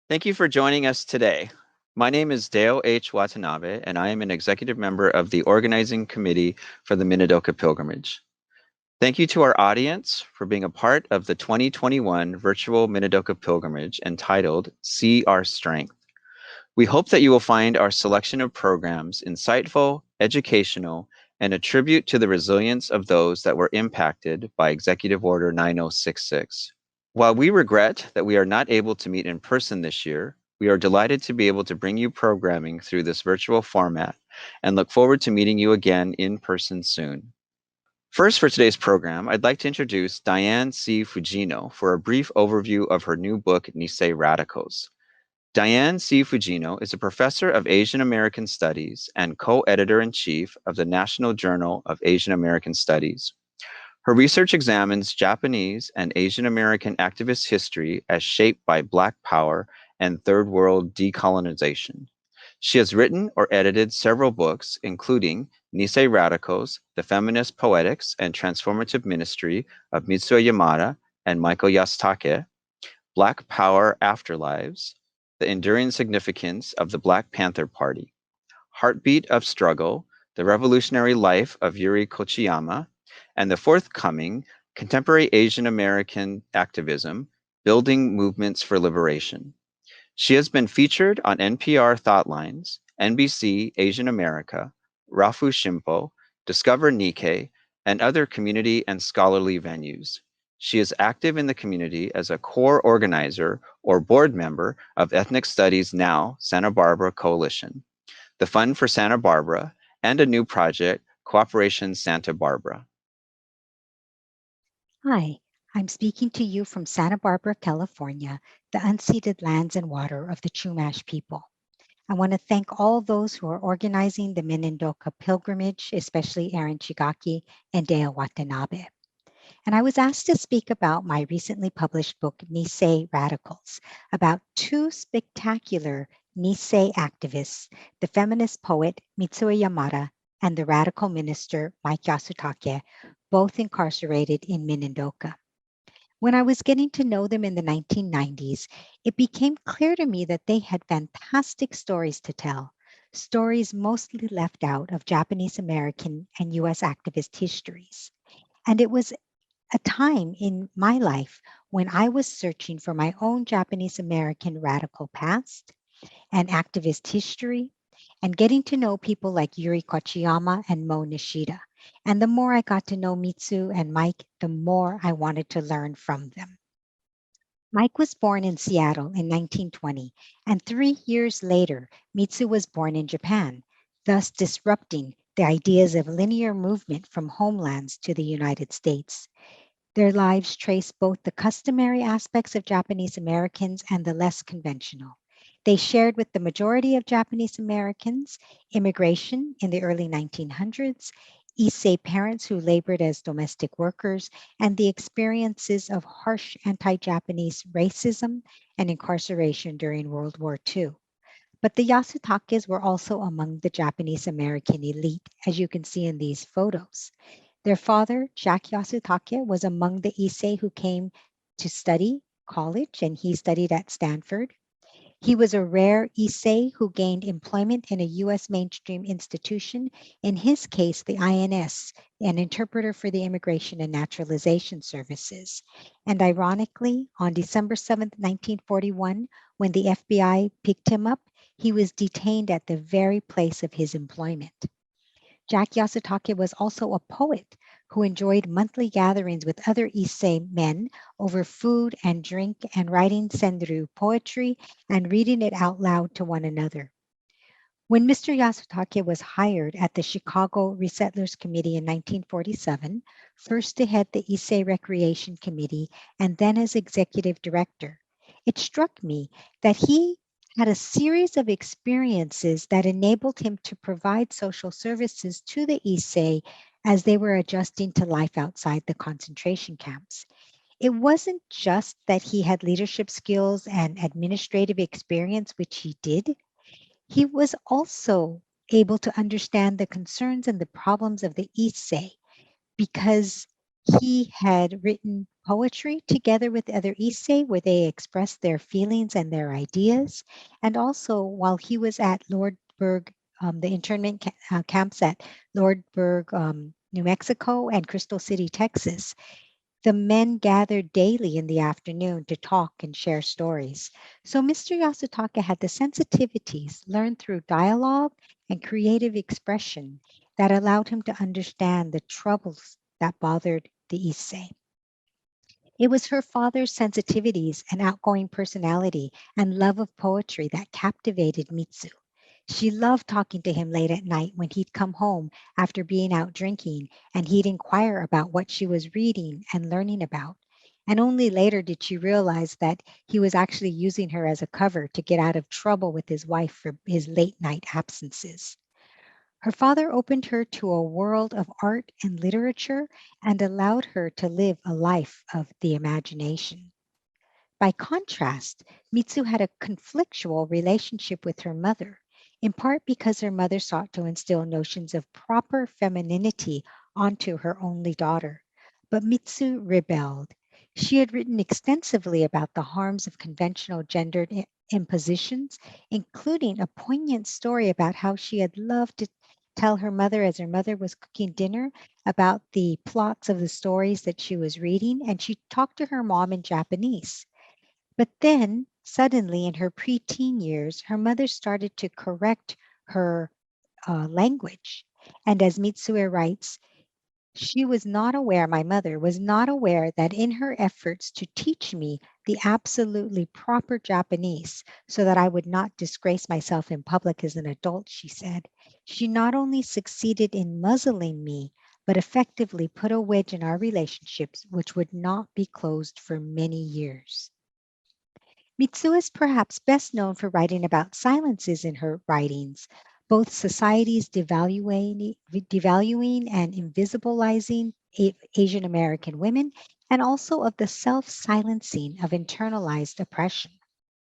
Thank you for joining us today. My name is Deo H. Watanabe, and I am an executive member of the organizing committee for the Minidoka pilgrimage. Thank you to our audience for being a part of the 2021 virtual Minidoka pilgrimage entitled See Our Strength. We hope that you will find our selection of programs insightful, educational, and a tribute to the resilience of those that were impacted by Executive Order 9066. While we regret that we are not able to meet in person this year, we are delighted to be able to bring you programming through this virtual format and look forward to meeting you again in person soon. First, for today's program, I'd like to introduce Diane C. Fujino for a brief overview of her new book, Nisei Radicals. Diane C. Fujino is a professor of Asian American Studies and co-editor-in-chief of the National Journal of Asian American Studies. Her research examines Japanese and Asian American activist history as shaped by Black power and Third World decolonization. She has written or edited several books, including Nisei Radicals, The Feminist Poetics and Transformative Ministry of Mitsuye Yamada and Michael Yasutake, Black Power Afterlives, The Enduring Significance of the Black Panther Party, Heartbeat of Struggle, The Revolutionary Life of Yuri Kochiyama, and the forthcoming Contemporary Asian American Activism, Building Movements for Liberation. She has been featured on NPR Thoughtlines, NBC Asian America, Rafu Shimpo, Discover Nikkei, and other community and scholarly venues. She is active in the community as a core organizer or board member of Ethnic Studies Now Santa Barbara Coalition, the Fund for Santa Barbara, and a new project, Cooperation Santa Barbara. Hi, I'm speaking to you from Santa Barbara, California, the unceded lands and water of the Chumash people. I want to thank all those who are organizing the Minidoka pilgrimage, especially Aaron Chigaki and Dea Watanabe. And I was asked to speak about my recently published book, Nisei Radicals, about two spectacular Nisei activists, the feminist poet Mitsuye Yamada and the radical minister Mike Yasutake, both incarcerated in Minidoka. When I was getting to know them in the 1990s, it became clear to me that they had fantastic stories to tell, stories mostly left out of Japanese American and US activist histories. And it was a time in my life when I was searching for my own Japanese American radical past and activist history and getting to know people like Yuri Kochiyama and Mo Nishida. And the more I got to know Mitsu and Mike, the more I wanted to learn from them. Mike was born in Seattle in 1920, and 3 years later, Mitsu was born in Japan, thus disrupting the ideas of linear movement from homelands to the United States. Their lives trace both the customary aspects of Japanese Americans and the less conventional. They shared with the majority of Japanese Americans immigration in the early 1900s, Issei parents who labored as domestic workers, and the experiences of harsh anti Japanese racism and incarceration during World War II. But the Yasutakes were also among the Japanese American elite, as you can see in these photos. Their father, Jack Yasutake, was among the Issei who came to study college, and he studied at Stanford. He was a rare Issei who gained employment in a US mainstream institution, in his case, the INS, an interpreter for the Immigration and Naturalization Services. And ironically, on December 7th, 1941, when the FBI picked him up, he was detained at the very place of his employment. Jack Yasutake was also a poet who enjoyed monthly gatherings with other Issei men over food and drink and writing senryu poetry and reading it out loud to one another. When Mr. Yasutake was hired at the Chicago Resettlers Committee in 1947, first to head the Issei Recreation Committee and then as executive director, it struck me that he had a series of experiences that enabled him to provide social services to the Issei as they were adjusting to life outside the concentration camps. It wasn't just that he had leadership skills and administrative experience, which he did. He was also able to understand the concerns and the problems of the Issei because He had written poetry together with other Issei where they expressed their feelings and their ideas. And also, while he was at Lordberg, the internment camps at Lordberg, New Mexico, and Crystal City, Texas, the men gathered daily in the afternoon to talk and share stories. So Mr. Yasutake had the sensitivities learned through dialogue and creative expression that allowed him to understand the troubles that bothered the Issei. It was her father's sensitivities and outgoing personality and love of poetry that captivated Mitsu. She loved talking to him late at night when he'd come home after being out drinking and he'd inquire about what she was reading and learning about. And only later did she realize that he was actually using her as a cover to get out of trouble with his wife for his late night absences. Her father opened her to a world of art and literature and allowed her to live a life of the imagination. By contrast, Mitsu had a conflictual relationship with her mother, in part because her mother sought to instill notions of proper femininity onto her only daughter. But Mitsu rebelled. She had written extensively about the harms of conventional gendered impositions, including a poignant story about how she had loved to tell her mother as her mother was cooking dinner about the plots of the stories that she was reading, and she talked to her mom in Japanese. But then, suddenly, in her preteen years, her mother started to correct her language. And as Mitsue writes, my mother was not aware that in her efforts to teach me the absolutely proper Japanese so that I would not disgrace myself in public as an adult, she said, she not only succeeded in muzzling me, but effectively put a wedge in our relationships, which would not be closed for many years. Mitsu is perhaps best known for writing about silences in her writings, both society's devaluing and invisibilizing Asian American women, and also of the self silencing of internalized oppression.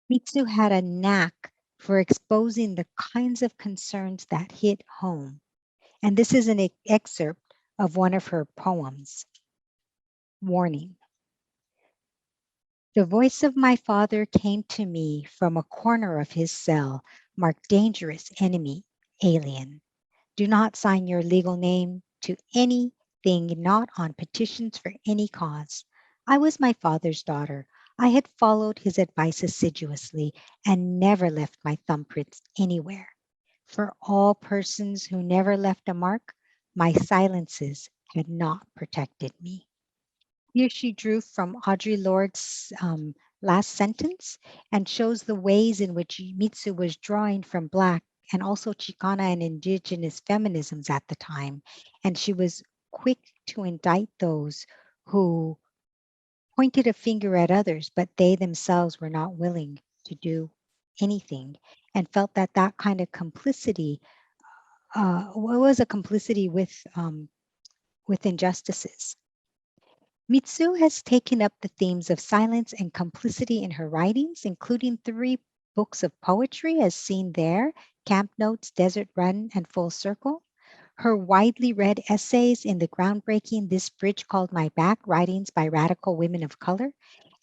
Mitsu had a knack for exposing the kinds of concerns that hit home. And this is an excerpt of one of her poems, Warning. The voice of my father came to me from a corner of his cell, marked dangerous enemy, alien. Do not sign your legal name to anything not on petitions for any cause. I was my father's daughter. I had followed his advice assiduously and never left my thumbprints anywhere. For all persons who never left a mark, my silences had not protected me. Here she drew from Audre Lorde's last sentence and shows the ways in which Mitsu was drawing from Black and also Chicana and Indigenous feminisms at the time. And she was quick to indict those who pointed a finger at others, but they themselves were not willing to do anything and felt that that kind of complicity was a complicity with injustices. Mitsu has taken up the themes of silence and complicity in her writings, including three books of poetry, as seen there: Camp Notes, Desert Run, and Full Circle. Her widely read essays in the groundbreaking This Bridge Called My Back, writings by radical women of color,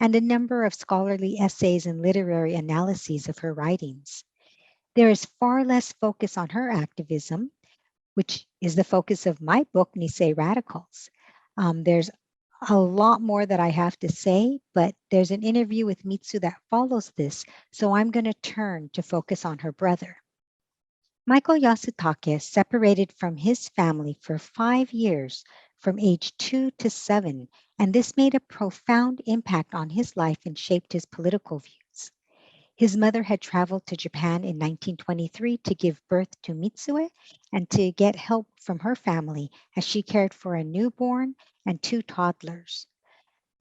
and a number of scholarly essays and literary analyses of her writings. There is far less focus on her activism, which is the focus of my book, Nisei Radicals. There's a lot more that I have to say, but there's an interview with Mitsu that follows this, so I'm going to turn to focus on her brother. Michael Yasutake separated from his family for 5 years, from age 2 to 7, and this made a profound impact on his life and shaped his political views. His mother had traveled to Japan in 1923 to give birth to Mitsue and to get help from her family as she cared for a newborn and 2 toddlers.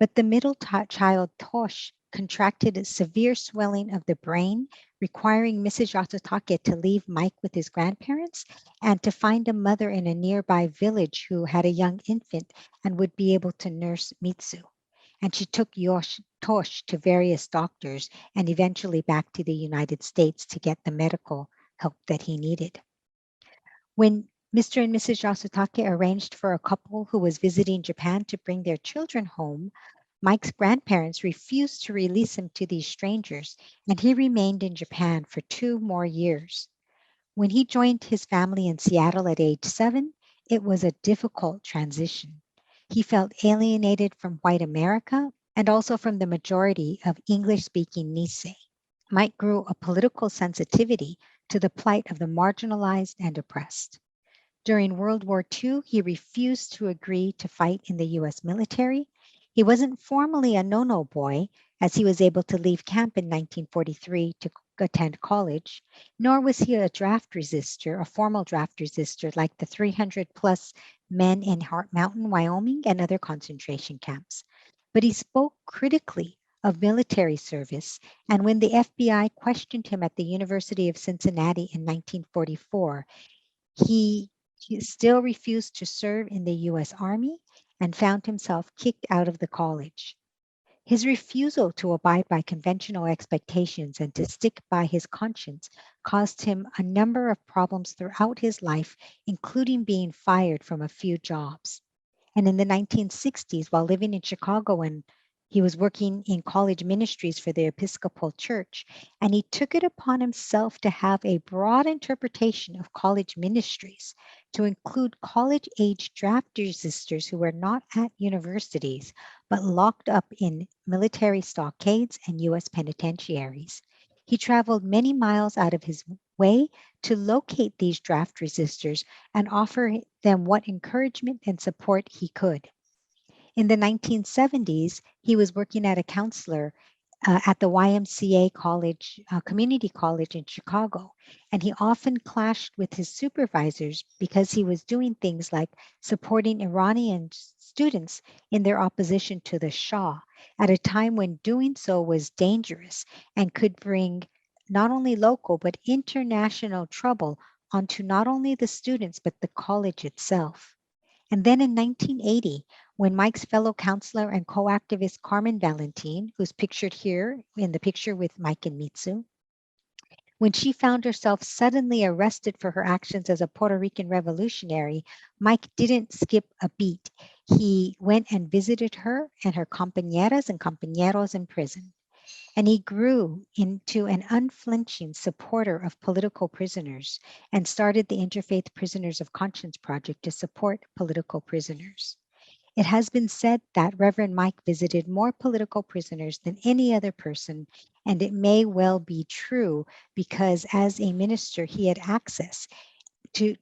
But the middle child, Tosh, contracted a severe swelling of the brain, requiring Mrs. Yasutake to leave Mike with his grandparents and to find a mother in a nearby village who had a young infant and would be able to nurse Mitsu. And she took Tosh to various doctors and eventually back to the United States to get the medical help that he needed. When Mr. and Mrs. Yasutake arranged for a couple who was visiting Japan to bring their children home. Mike's grandparents refused to release him to these strangers, and he remained in Japan for 2 more years. When he joined his family in Seattle at age 7, it was a difficult transition. He felt alienated from white America and also from the majority of English speaking Nisei. Mike grew a political sensitivity to the plight of the marginalized and oppressed. During World War II, he refused to agree to fight in the US military. He wasn't formally a no no boy, as he was able to leave camp in 1943 to attend college, nor was he a draft resistor, a formal draft resistor like the 300 plus men in Heart Mountain, Wyoming, and other concentration camps. But he spoke critically of military service, and when the FBI questioned him at the University of Cincinnati in 1944, he still refused to serve in the US Army and found himself kicked out of the college. His refusal to abide by conventional expectations and to stick by his conscience caused him a number of problems throughout his life, including being fired from a few jobs. And in the 1960s, while living in Chicago, and he was working in college ministries for the Episcopal Church, and he took it upon himself to have a broad interpretation of college ministries to include college age draft resistors who were not at universities but locked up in military stockades and US penitentiaries. He traveled many miles out of his way to locate these draft resistors and offer them what encouragement and support he could. In the 1970s, he was working as a counselor at the YMCA college, community college in Chicago, and he often clashed with his supervisors because he was doing things like supporting Iranian students in their opposition to the Shah at a time when doing so was dangerous and could bring not only local but international trouble onto not only the students but the college itself. And then in 1980, when Mike's fellow counselor and co activist Carmen Valentin, who's pictured here in the picture with Mike and Mitsu, when she found herself suddenly arrested for her actions as a Puerto Rican revolutionary, Mike didn't skip a beat. He went and visited her and her compañeras and compañeros in prison. And he grew into an unflinching supporter of political prisoners and started the Interfaith Prisoners of Conscience Project to support political prisoners. It has been said that Reverend Mike visited more political prisoners than any other person, and it may well be true because as a minister, he had access to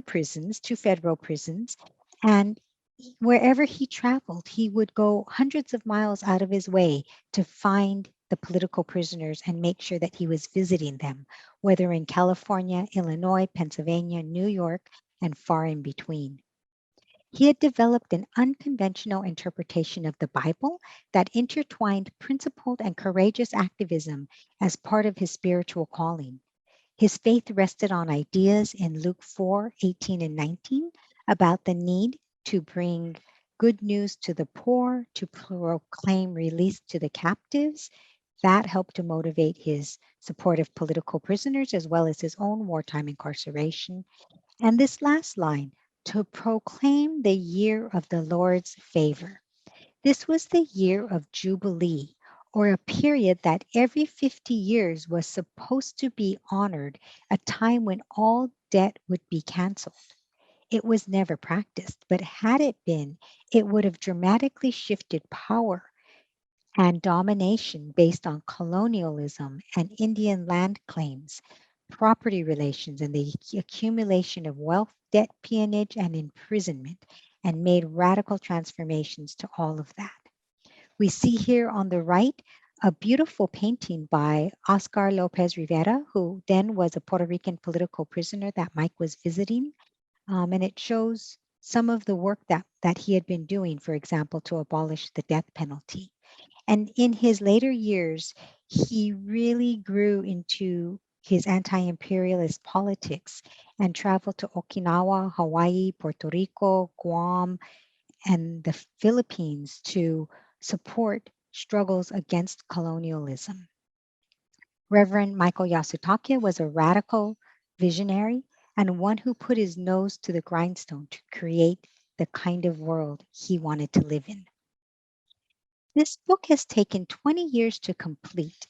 prisons, to federal prisons, and wherever he traveled, he would go hundreds of miles out of his way to find the political prisoners and make sure that he was visiting them, whether in California, Illinois, Pennsylvania, New York, and far in between. He had developed an unconventional interpretation of the Bible that intertwined principled and courageous activism as part of his spiritual calling. His faith rested on ideas in Luke 4:18 and 19 about the need to bring good news to the poor, to proclaim release to the captives. That helped to motivate his support of political prisoners as well as his own wartime incarceration. And this last line, to proclaim the year of the Lord's favor. This was the year of Jubilee, or a period that every 50 years was supposed to be honored, a time when all debt would be canceled. It was never practiced, but had it been, it would have dramatically shifted power and domination based on colonialism and Indian land claims, property relations, and the accumulation of wealth, debt, peonage, and imprisonment, and made radical transformations to all of that. We see here on the right a beautiful painting by Oscar Lopez Rivera, who then was a Puerto Rican political prisoner that Mike was visiting. And it shows some of the work that he had been doing, for example, to abolish the death penalty. And in his later years, he really grew into his anti imperialist politics and traveled to Okinawa, Hawaii, Puerto Rico, Guam, and the Philippines to support struggles against colonialism. Reverend Michael Yasutake was a radical visionary, and one who put his nose to the grindstone to create the kind of world he wanted to live in. This book has taken 20 years to complete,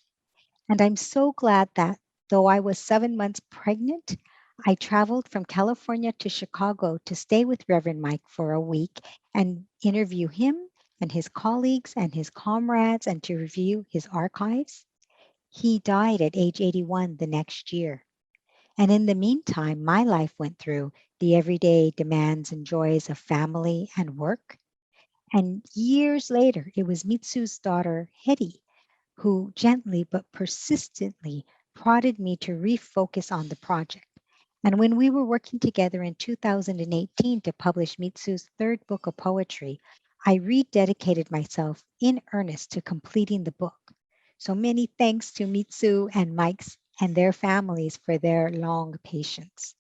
and I'm so glad that though I was 7 months pregnant, I traveled from California to Chicago to stay with Reverend Mike for a week and interview him and his colleagues and his comrades and to review his archives. He died at age 81 the next year. And in the meantime, my life went through the everyday demands and joys of family and work. And years later, it was Mitsu's daughter, Hetty, who gently but persistently prodded me to refocus on the project. And when we were working together in 2018 to publish Mitsu's third book of poetry, I rededicated myself in earnest to completing the book. So many thanks to Mitsu and Mike's and their families for their long patience.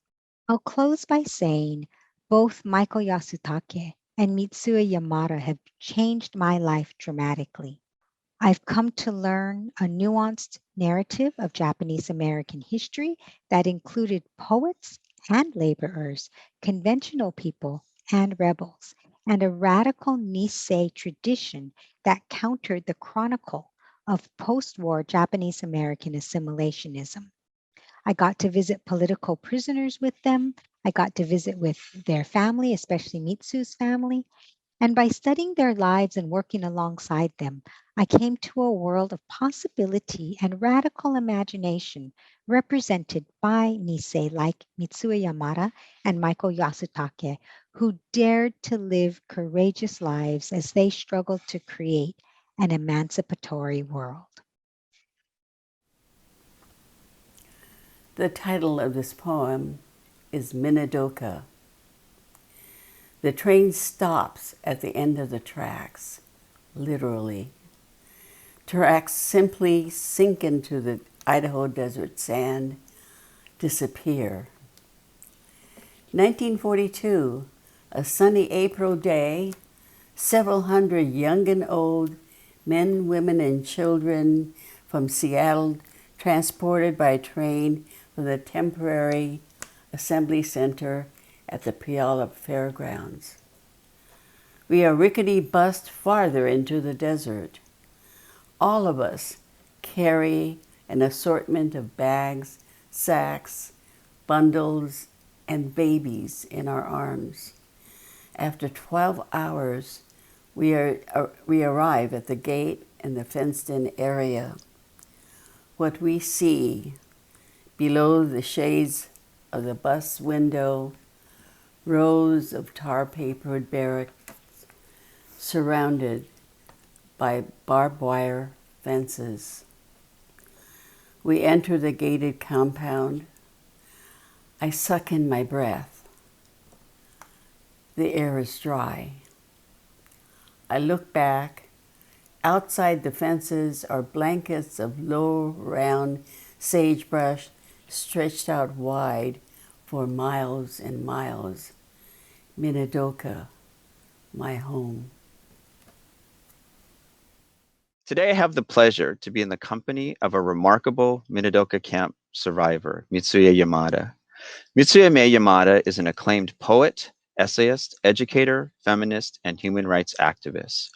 I'll close by saying both Michael Yasutake and Mitsuye Yamada have changed my life dramatically. I've come to learn a nuanced narrative of Japanese American history that included poets and laborers, conventional people and rebels, and a radical Nisei tradition that countered the chronicle of post war Japanese American assimilationism. I got to visit political prisoners with them. I got to visit with their family, especially Mitsu's family. And by studying their lives and working alongside them, I came to a world of possibility and radical imagination represented by Nisei like Mitsuye Yamada and Michael Yasutake, who dared to live courageous lives as they struggled to create an emancipatory world. The title of this poem is Minidoka. The train stops at the end of the tracks, literally. Tracks simply sink into the Idaho desert sand, disappear. 1942, a sunny April day, several hundred young and old, men, women, and children from Seattle transported by train from the temporary assembly center at the Puyallup Fairgrounds. We are rickety bussed farther into the desert. All of us carry an assortment of bags, sacks, bundles, and babies in our arms. After 12 hours, we arrive at the gate in the fenced-in area. What we see below the shades of the bus window, rows of tar-papered barracks surrounded by barbed wire fences. We enter the gated compound. I suck in my breath. The air is dry. I look back. Outside the fences are blankets of low, round sagebrush stretched out wide for miles and miles. Minidoka, my home. Today, I have the pleasure to be in the company of a remarkable Minidoka camp survivor, Mitsuye Yamada. Mitsuye Yamada is an acclaimed poet, essayist, educator, feminist, and human rights activist.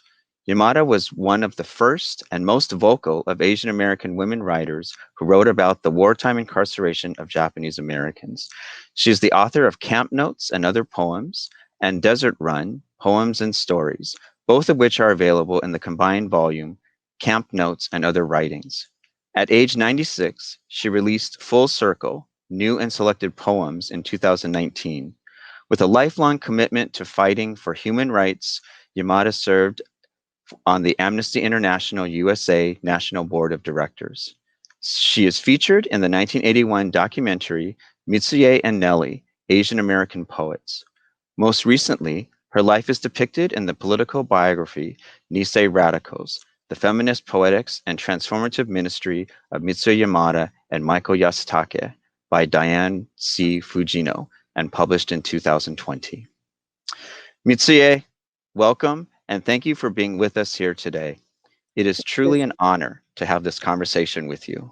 Yamada was one of the first and most vocal of Asian American women writers who wrote about the wartime incarceration of Japanese Americans. She is the author of Camp Notes and Other Poems and Desert Run, Poems and Stories, both of which are available in the combined volume, Camp Notes and Other Writings. At age 96, she released Full Circle, New and Selected Poems in 2019. With a lifelong commitment to fighting for human rights, Yamada served on the Amnesty International USA National Board of Directors. She is featured in the 1981 documentary Mitsuye and Nellie, Asian American Poets. Most recently, her life is depicted in the political biography Nisei Radicals, the Feminist, Poetics, and Transformative Ministry of Mitsuye Yamada and Michael Yasutake by Diane Fujino and published in 2020. Mitsuye, welcome and thank you for being with us here today. It is truly an honor to have this conversation with you.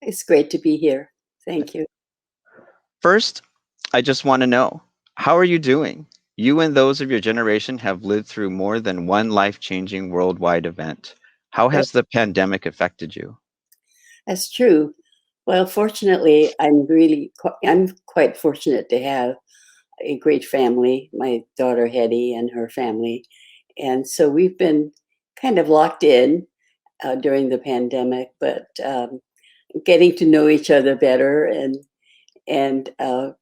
It's great to be here. Thank you. First, I just want to know, how are you doing? You and those of your generation have lived through more than one life-changing worldwide event. How That, has the pandemic affected you? that's true. Well, fortunately, I'm quite fortunate to have a great family, my daughter Hetty and her family. And so we've been kind of locked in during the pandemic, but getting to know each other better and and you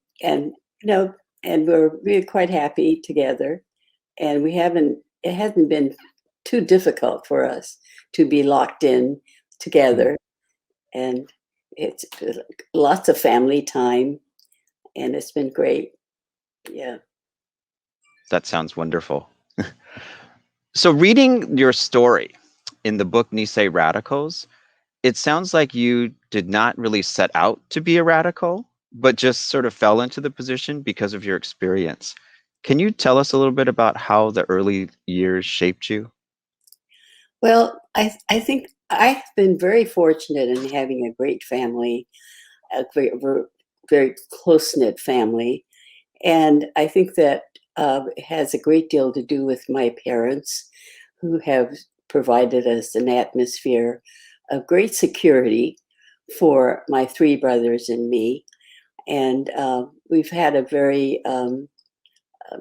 know, and we're quite happy together. And it hasn't been too difficult for us to be locked in Mm, together. And it's lots of family time, and it's been great. Yeah. that sounds wonderful. So reading your story in the book Nisei Radicals, it sounds like you did not really set out to be a radical, but just sort of fell into the position because of your experience. Can you tell us a little bit about how the early years shaped you? Well, I think I've been very fortunate in having a great family, a very close knit family, and I think that it has a great deal to do with my parents, who have provided us an atmosphere of great security for my three brothers and me, and we've had a very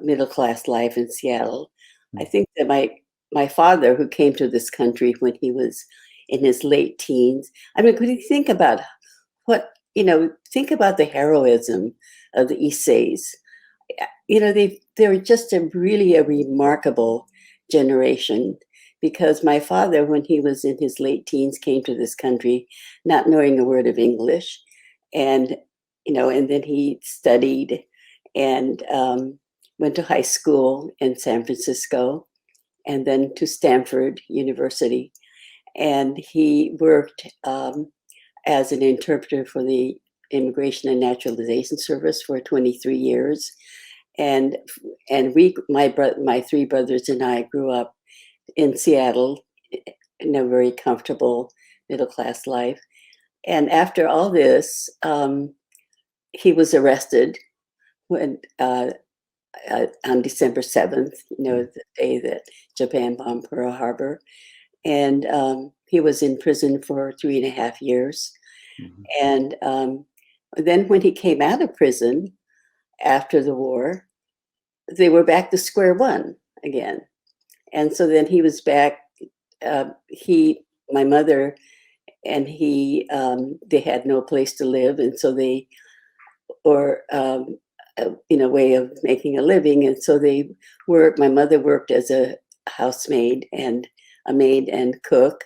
middle class life in Seattle. I Mm, think that my father, who came to this country when he was in his late teens, I mean, could you think about think about the heroism of the Issei's. They're just a remarkable generation, because my father, when he was in his late teens, came to this country not knowing a word of English, and and then he studied and went to high school in San Francisco and then to Stanford University, and he worked as an interpreter for the Immigration and Naturalization Service for 23 years. And my three brothers and I grew up in Seattle in a very comfortable middle class life. And after all this, he was arrested when on December 7th, mm, the day that Japan bombed Pearl Harbor. And he was in prison for 3.5 years. mhm, And then when he came out of prison after the war, they were back to square one again. And so then he was back. My mother and he, they had no place to live. And so they, or, way of making a living. And so my mother worked as a housemaid and a maid and cook,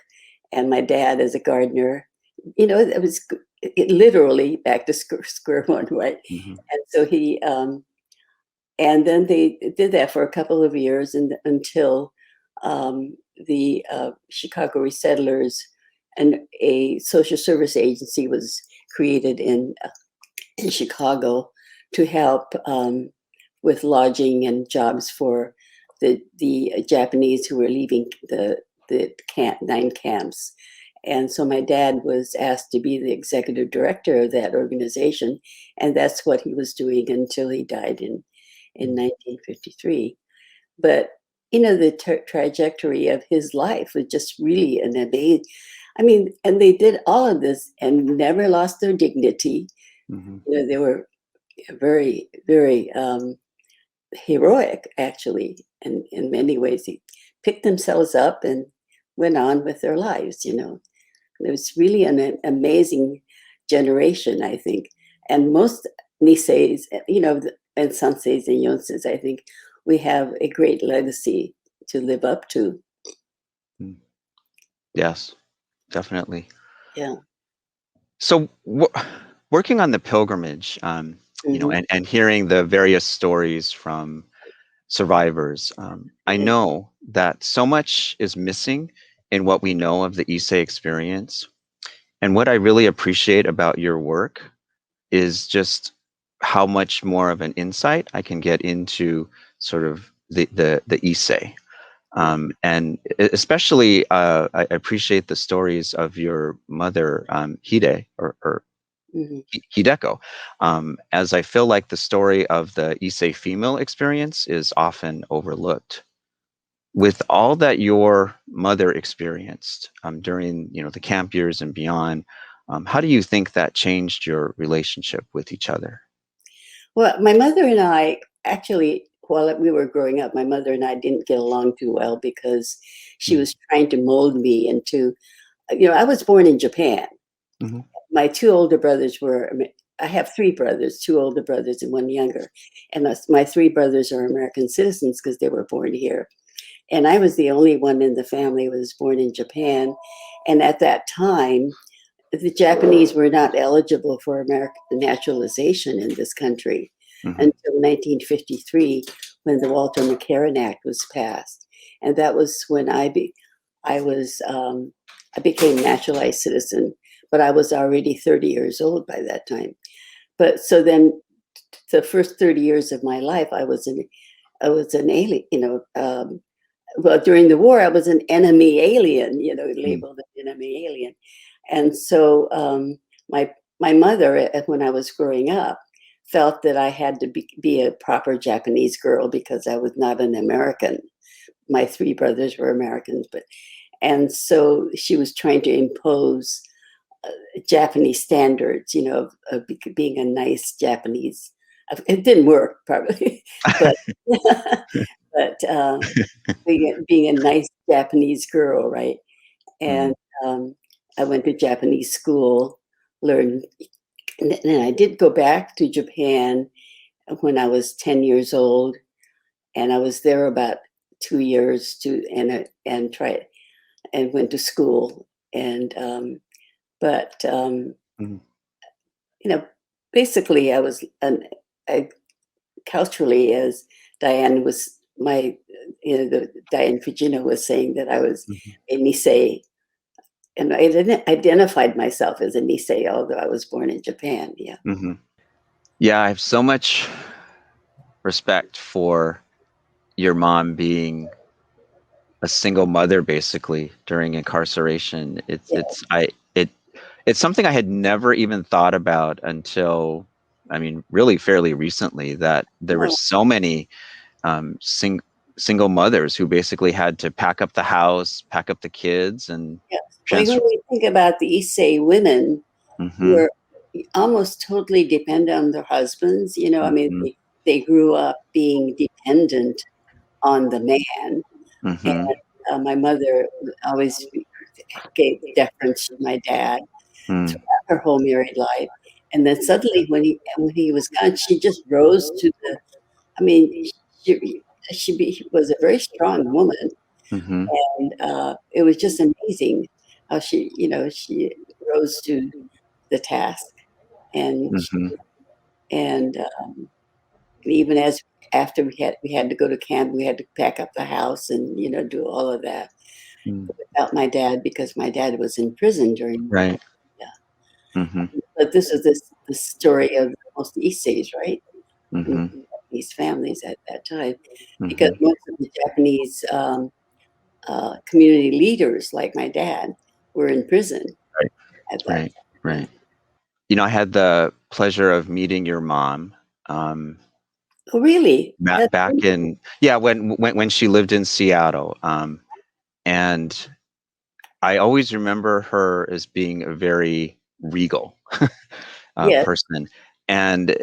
and my dad as a gardener. It was literally back to square one, right? mhm, And so and then they did that for a couple of years, and until the Chicago resettlers and a social service agency was created in Chicago to help with lodging and jobs for the Japanese who were leaving the 9 camps. And so my dad was asked to be the executive director of that organization, and that's what he was doing until he died in mm. 1953. But the trajectory of his life was just really an amazing. I mean, and they did all of this and never lost their dignity. Mhm. They were very, very heroic, actually, and in many ways. They picked themselves up and went on with their lives. It was really an amazing generation, I think. And most Niseis, and Sanseis and Yonseis, I think we have a great legacy to live up to. Mm. Yes, definitely. Yeah. So, working on the pilgrimage, Hmm. and hearing the various stories from survivors, I Yeah. know that so much is missing in what we know of the Issei experience. And what I really appreciate about your work is just how much more of an insight I can get into sort of the Issei. Yeah. And especially, I appreciate the stories of your mother, Hide, or Hideko, as I feel like the story of the Issei female experience is often overlooked. With all that your mother experienced during the camp years and beyond, how do you think that changed your relationship with each other? Well, my mother and I actually, while we were growing up, my mother and I didn't get along too well because she was trying to mold me into, I was born in Japan. Mm-hmm. My two older brothers I have three brothers, two older brothers and one younger. And my three brothers are American citizens because they were born here. And I was the only one in the family who was born in Japan. And at that time, the Japanese were not eligible for American naturalization in this country until 1953, when the Walter McCarran Act was passed, and that was when I became naturalized citizen. But I was already 30 years old by that time. But so then, the first 30 years of my life, I was an alien. Well, during the war, I was an enemy alien. Labeled an enemy alien. And so my mother, when I was growing up, felt that I had to be a proper Japanese girl because I was not an American. My three brothers were Americans, and so she was trying to impose Japanese standards, of being a nice Japanese. It didn't work, probably, but but being a nice Japanese girl, right? And I went to Japanese school, learned, and I did go back to Japan when I was 10 years old, and I was there about 2 years and went to school, and basically I was culturally, as Diane was Diane Fujino was saying, that I was a Nisei. And I identified myself as a Nisei, although I was born in Japan. Yeah. Yeah, I have so much respect for your mom being a single mother, basically, during incarceration. It's something I had never even thought about until, really fairly recently, that there were so many single mothers who basically had to pack up the house, pack up the kids, and Well, when we think about the Issei women, were almost totally dependent on their husbands. They grew up being dependent on the man. And my mother always gave deference to my dad throughout her whole married life. And then suddenly, when he was gone, she just rose to the. I mean, she was a very strong woman, and it was just amazing how she rose to the task, and even as after we had to go to camp, we had to pack up the house and do all of that without my dad, because my dad was in prison during right. But this is the story of most Isseis, right? These families at that time, because most of the Japanese community leaders, like my dad, were in prison at that time. Right. I had the pleasure of meeting your mom. Oh, really? Back in when she lived in Seattle, and I always remember her as being a very regal person. And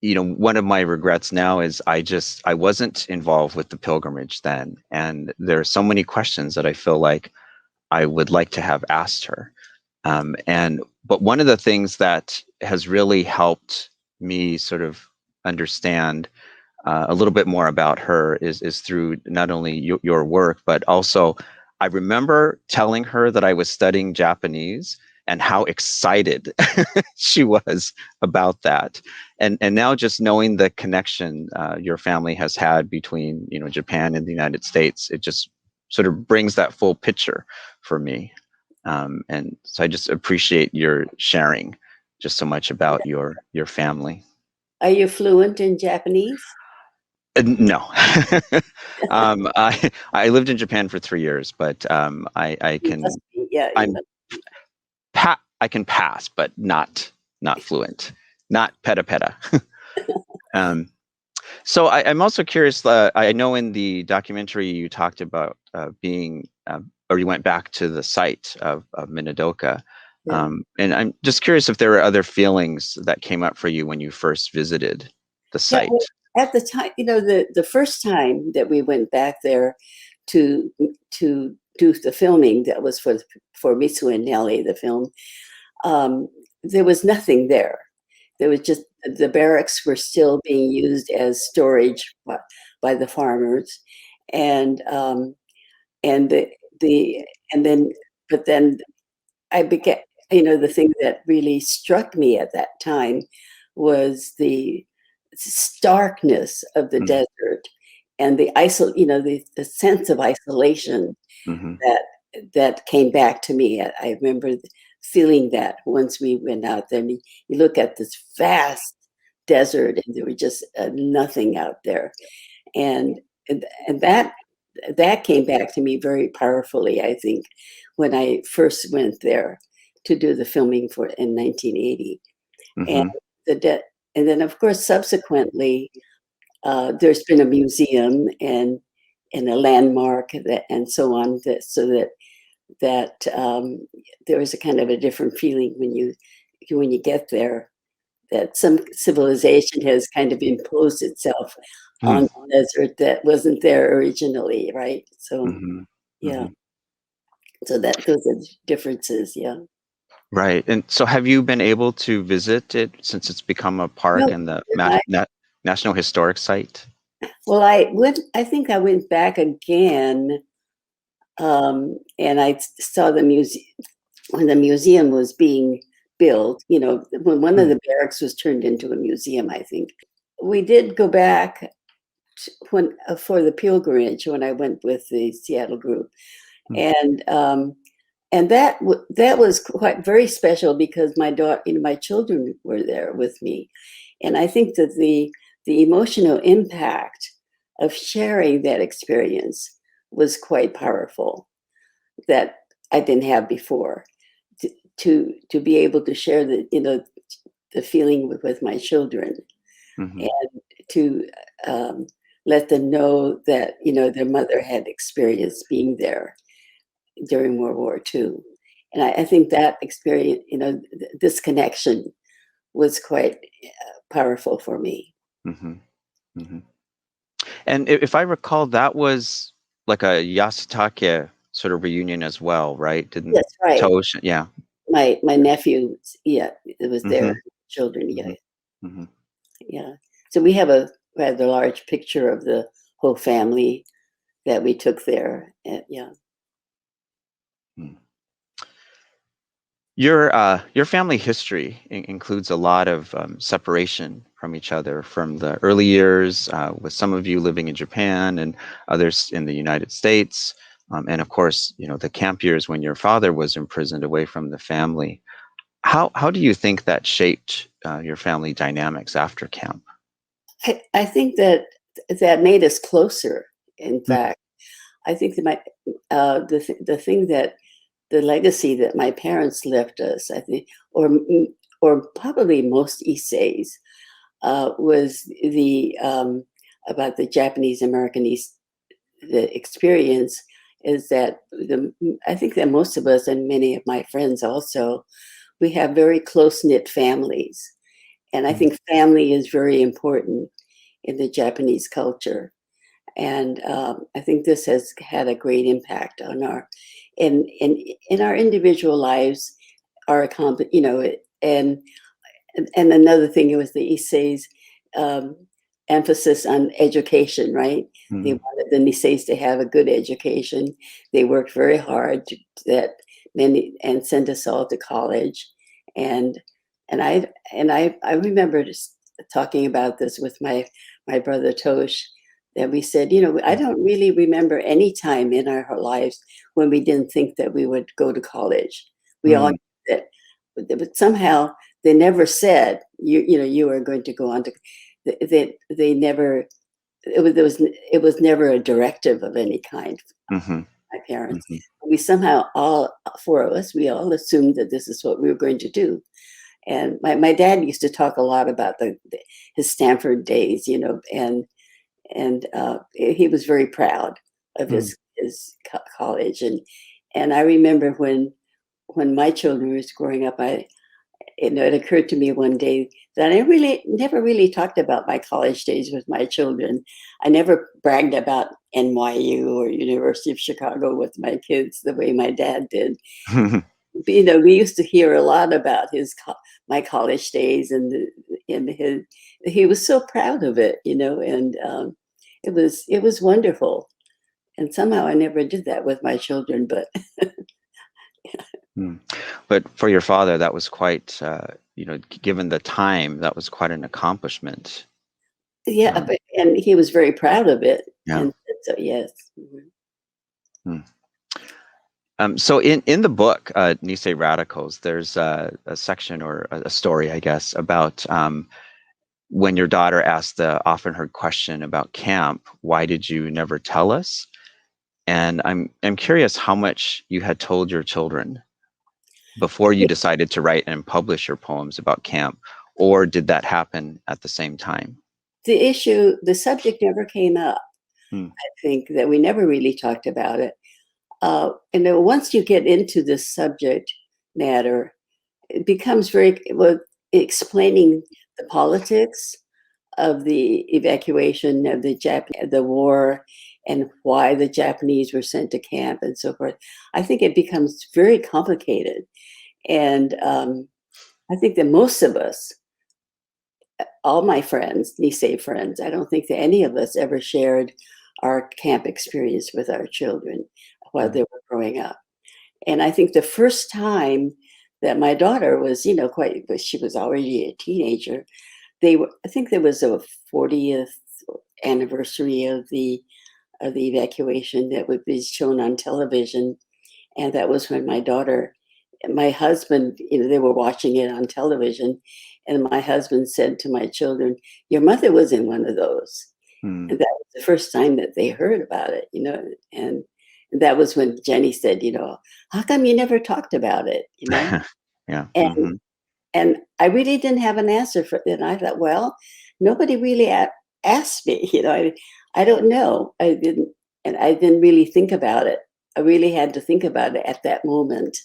one of my regrets now is I wasn't involved with the pilgrimage then, and there are so many questions that I feel like I would like to have asked her. But one of the things that has really helped me sort of understand a little bit more about her is through not only your work, but also I remember telling her that I was studying Japanese and how excited she was about that. And now just knowing the connection your family has had between Japan and the United States, it just sort of brings that full picture for me. And so I just appreciate your sharing just so much about your family. Are you fluent in Japanese? No. I lived in Japan for 3 years, but I can I can pass, but not not fluent, not peta peta. So I'm also curious, I know in the documentary you talked about or you went back to the site of Minidoka. Yeah. And I'm just curious if there were other feelings that came up for you when you first visited the Yeah, site. well, at the time, the first time that we went back there to do the filming that was for Mitsuye and Nelly, the film, there was nothing there. There was just the barracks were still being used as storage by the farmers, and and the and then but then I began. The thing that really struck me at that time was the starkness of the desert and the sense of isolation Mm-hmm. that came back to me. I remember feeling that once we went out there. I mean, you look at this vast desert, and there was just nothing out there, and and that came back to me very powerfully. I think when I first went there to do the filming for in 1980, and Mm-hmm. and then of course subsequently there's been a museum and a landmark and so on that there was a kind of a different feeling when you get there, that some civilization has kind of imposed itself on the desert that wasn't there originally, right? So Mm-hmm. yeah, Mm-hmm. so that those are differences. Yeah. Right. And so have you been able to visit it since it's become a park No, and the I, National Historic Site? well, I think I went back again, and I saw the museum when the museum was being built. When one of the barracks was turned into a museum, I think we did go back when for the pilgrimage when I went with the Seattle group, and that was quite very special because my daughter, my children were there with me, and I think that the emotional impact of sharing that experience was quite powerful, that I didn't have before. To be able to share the feeling with my children, Mm-hmm. and to let them know that their mother had experienced being there during World War II. And I think that experience, this connection was quite powerful for me. Mm-hmm. Mm-hmm. And if I recall, that was like a Yasutake sort of reunion as well, right? Didn't That's right. Tosh? Yeah. My nephew, yeah, it was Mm-hmm. there. Children, yeah, Mm-hmm. Mm-hmm. yeah. So we have a rather large picture of the whole family that we took there. Yeah. Your family history includes a lot of separation from each other from the early years, with some of you living in Japan and others in the United States, and of course, the camp years when your father was imprisoned away from the family. How do you think that shaped your family dynamics after camp? I think that made us closer. In fact, I think that the thing that the legacy that my parents left us, I think, or probably most Issei's, was the about the Japanese American the experience is that I think that most of us and many of my friends also, we have very close knit families, and I think family is very important in the Japanese culture. And I think this has had a great impact on in our individual lives, and another thing, it was the Issei's um, emphasis on education, right? They Mm-hmm. wanted the Niseis to have a good education. They worked very hard and sent us all to college, and I remember just talking about this with my brother Tosh, that we said, I don't really remember any time in our lives when we didn't think that we would go to college. We all knew that, but somehow they never said you are going to go on to. They never. It was never a directive of any kind. Mm-hmm. My parents. Mm-hmm. We somehow all four of us we all assumed that this is what we were going to do, And my dad used to talk a lot about his Stanford days, you know, and he was very proud of his college. And I remember when my children was growing up, it occurred to me one day that I never really talked about my college days with my children. I never bragged about NYU or University of Chicago with my kids the way my dad did. You know, we used to hear a lot about my college days, and he was so proud of it, you know, and it was wonderful. And somehow I never did that with my children, but But for your father, that was quite, you know, given the time, that was quite an accomplishment. yeah, and he was very proud of it. Yeah. And so, yes. So in the book, Nisei Radicals, there's a section or a story, I guess, about when your daughter asked the often heard question about camp, why did you never tell us? And I'm curious how much you had told your children before you decided to write and publish your poems about camp, or did that happen at the same time? The subject never came up. I think that we never really talked about it. And then once you get into this subject matter, it becomes explaining the politics of the evacuation of the war, and why the Japanese were sent to camp and so forth. I think it becomes very complicated. And I think that most of us, all my friends, Nisei friends, I don't think that any of us ever shared our camp experience with our children while they were growing up. And I think the first time that my daughter was, you know, she was already a teenager, I think there was a 40th anniversary of the evacuation that would be shown on television. And that was when my husband, you know, they were watching it on television. And my husband said to my children, "Your mother was in one of those." And that was the first time that they heard about it, you know. And that was when Jenny said, you know, "How come you never talked about it?" You know. Yeah. And I really didn't have an answer for it. And I thought, well, nobody really asked me, you know. I don't know. I didn't really think about it. I really had to think about it at that moment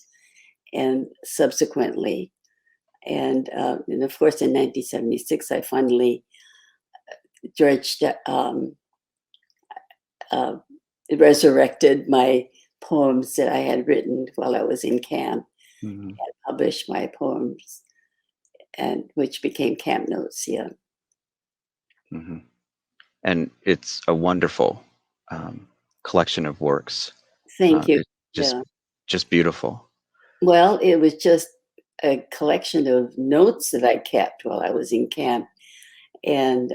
and subsequently. And of course, in 1976, I finally resurrected my poems that I had written while I was in camp, and published my poems, and which became Camp Notes. Yeah. And it's a wonderful collection of works. Thank you. It's just beautiful. Well, it was just a collection of notes that I kept while I was in camp, and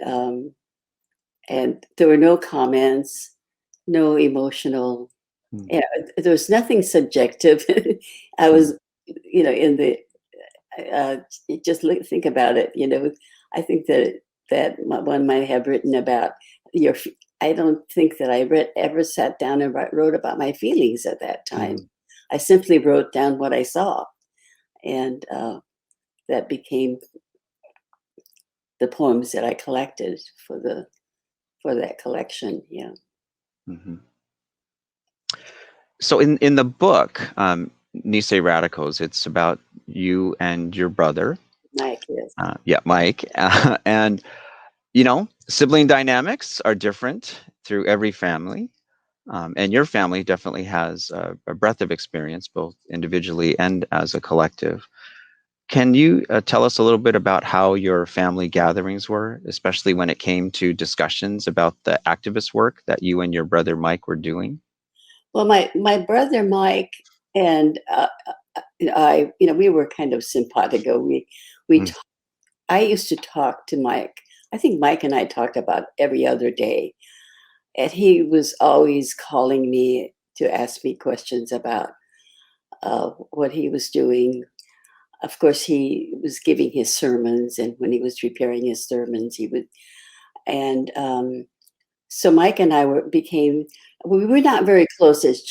there were no comments, no emotional. You know, there was nothing subjective. I was, you know, in the think about it. You know, I think that one might have written about your. I don't think that I ever sat down and wrote about my feelings at that time. I simply wrote down what I saw, and that became the poems that I collected for that collection. Yeah. So in the book, Nisei Radicals, it's about you and your brother. Mike, yes. Mike. And, you know, sibling dynamics are different through every family. And your family definitely has a breadth of experience, both individually and as a collective. Can you tell us a little bit about how your family gatherings were, especially when it came to discussions about the activist work that you and your brother Mike were doing? Well, my brother Mike and I, you know, we were kind of simpatico. I used to talk to Mike. I think Mike and I talked about every other day, and he was always calling me to ask me questions about what he was doing. Of course, he was giving his sermons, and when he was preparing his sermons, he would. And so Mike and I we were not very close as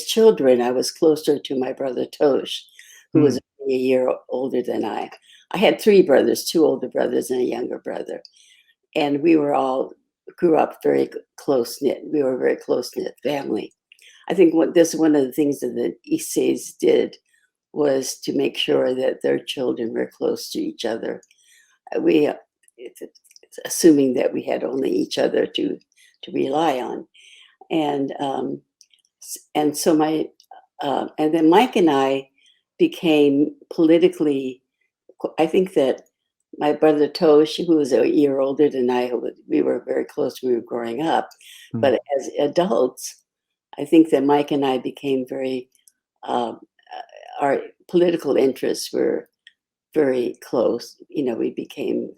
children. I was closer to my brother Tosh, who was a year older than I. I had three brothers, two older brothers and a younger brother. And we were all grew up very close knit. We were a very close knit family. I think one of the things that the Iseis did was to make sure that their children were close to each other. We, assuming that we had only each other to rely on, and so and then Mike and I became politically. I think that my brother Tosh, who was a year older than I, we were very close when we were growing up. Mm. But as adults, I think that Mike and I became very, our political interests were very close. You know, we became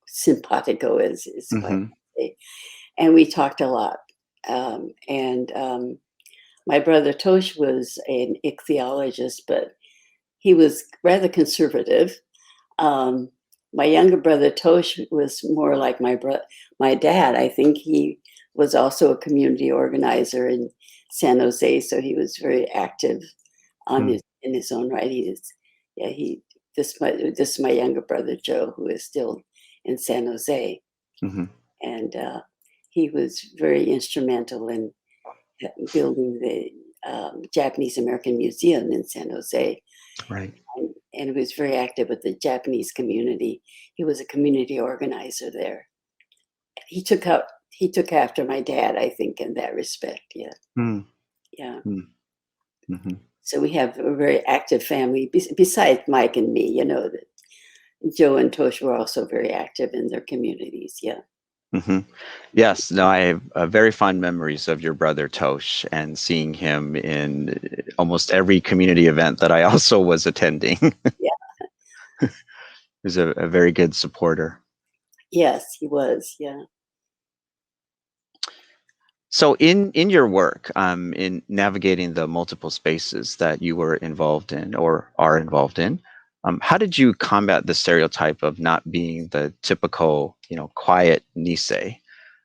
simpatico, as what I say. And we talked a lot. My brother Tosh was an ichthyologist, but he was rather conservative. My younger brother Tosh was more like my dad. I think he was also a community organizer in San Jose, so he was very active in his own right. This is my younger brother Joe, who is still in San Jose, and he was very instrumental in building the Japanese American Museum in San Jose. Right. And was very active with the Japanese community. He was a community organizer there. He took after my dad, I think, in that respect. Yeah. Yeah. So we have a very active family besides Mike and me. You know, that Joe and Tosh were also very active in their communities. Yeah. Yes, no, I have very fond memories of your brother Tosh and seeing him in almost every community event that I also was attending. Yeah. He was a very good supporter. Yes, he was. Yeah. So in your work, in navigating the multiple spaces that you were involved in or are involved in, how did you combat the stereotype of not being the typical, quiet Nisei?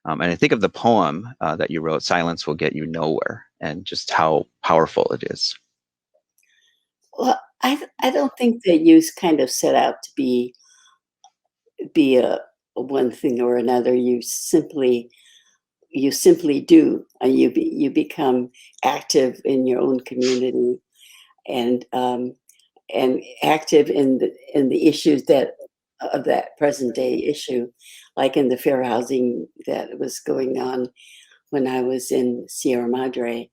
And I think of the poem that you wrote, "Silence Will Get You Nowhere," and just how powerful it is. Well, I don't think that you kind of set out to be a one thing or another. You simply do. You become active in your own community, and active in the issues of that present day issue, like in the fair housing that was going on when I was in Sierra Madre.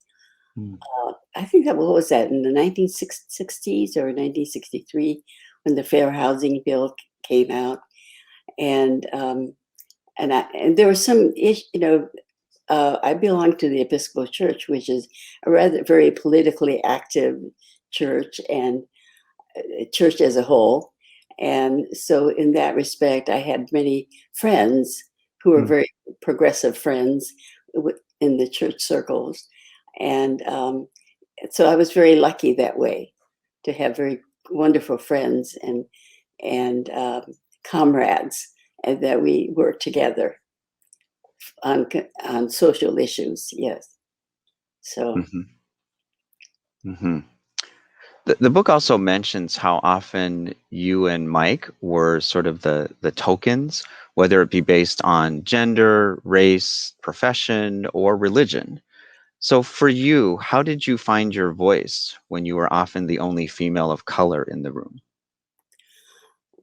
I think what was that, in the 1960s or 1963, when the fair housing bill came out, and there was some I belong to the Episcopal Church, which is a rather very politically active church, and church as a whole. And so in that respect, I had many friends who were very progressive friends in the church circles. And so I was very lucky that way to have very wonderful friends and comrades, and that we worked together on social issues. Yes. So. The book also mentions how often you and Mike were sort of the tokens, whether it be based on gender, race, profession, or religion. So for you, how did you find your voice when you were often the only female of color in the room?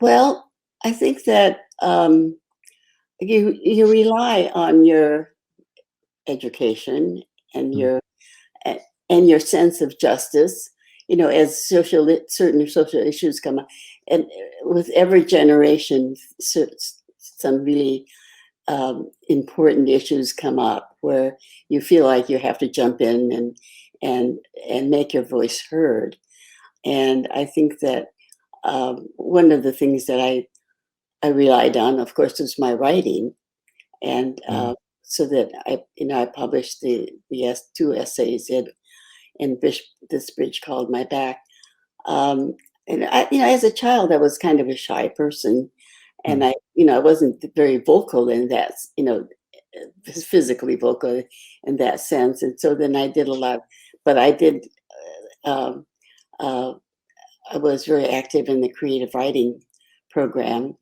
Well, I think that you rely on your education and your sense of justice. As certain social issues come up, and with every generation, some really important issues come up where you feel like you have to jump in and make your voice heard. And I think that one of the things that I relied on, of course, was my writing, and so that I published the two essays in This Bridge Called My Back. And as a child, I was kind of a shy person, and I wasn't very vocal in that, physically vocal in that sense. And so then I did a lot, but I did. I was very active in the creative writing program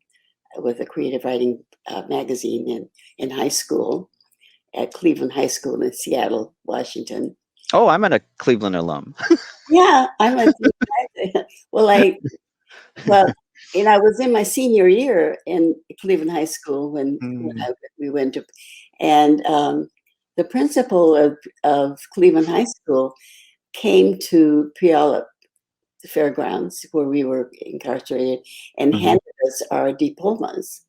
with a creative writing magazine in high school at Cleveland High School in Seattle, Washington. Oh, I'm a Cleveland alum. Yeah, I'm a well, I was in my senior year in Cleveland High School when we went to, and the principal of Cleveland High School came to Puyallup Fairgrounds where we were incarcerated and handed us our diplomas.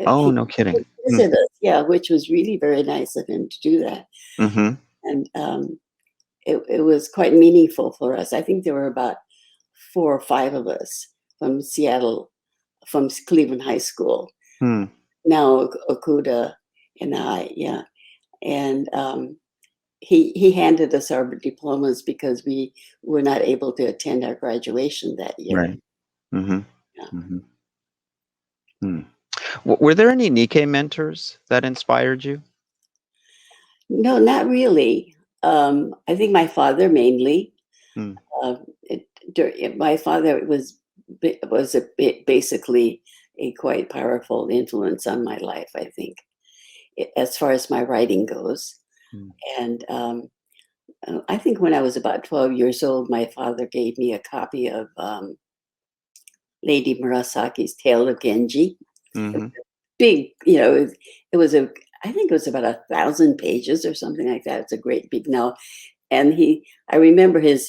Oh, He no kidding. visited us, yeah, which was really very nice of him to do that. And it was quite meaningful for us. I think there were about 4 or 5 of us from Seattle, from Cleveland High School. Now Okuda and I, yeah. And he handed us our diplomas because we were not able to attend our graduation that year. Right. Yeah. Were there any Nikkei mentors that inspired you? No, not really. I think my father mainly. My father was basically a quite powerful influence on my life, I think, as far as my writing goes. And I think when I was about 12 years old, my father gave me a copy of Lady Murasaki's Tale of Genji. Big, it was I think it was about 1,000 pages or something like that. It's a great big novel. And I remember it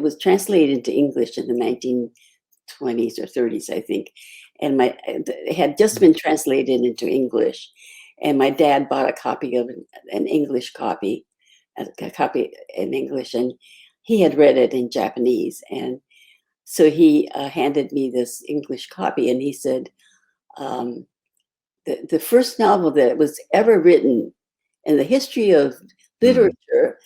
was translated into English in the 1920s or 30s, I think. And it had just been translated into English. And my dad bought a copy of an English copy, a copy in English, and he had read it in Japanese. And so he handed me this English copy, and he said, the first novel that was ever written in the history of literature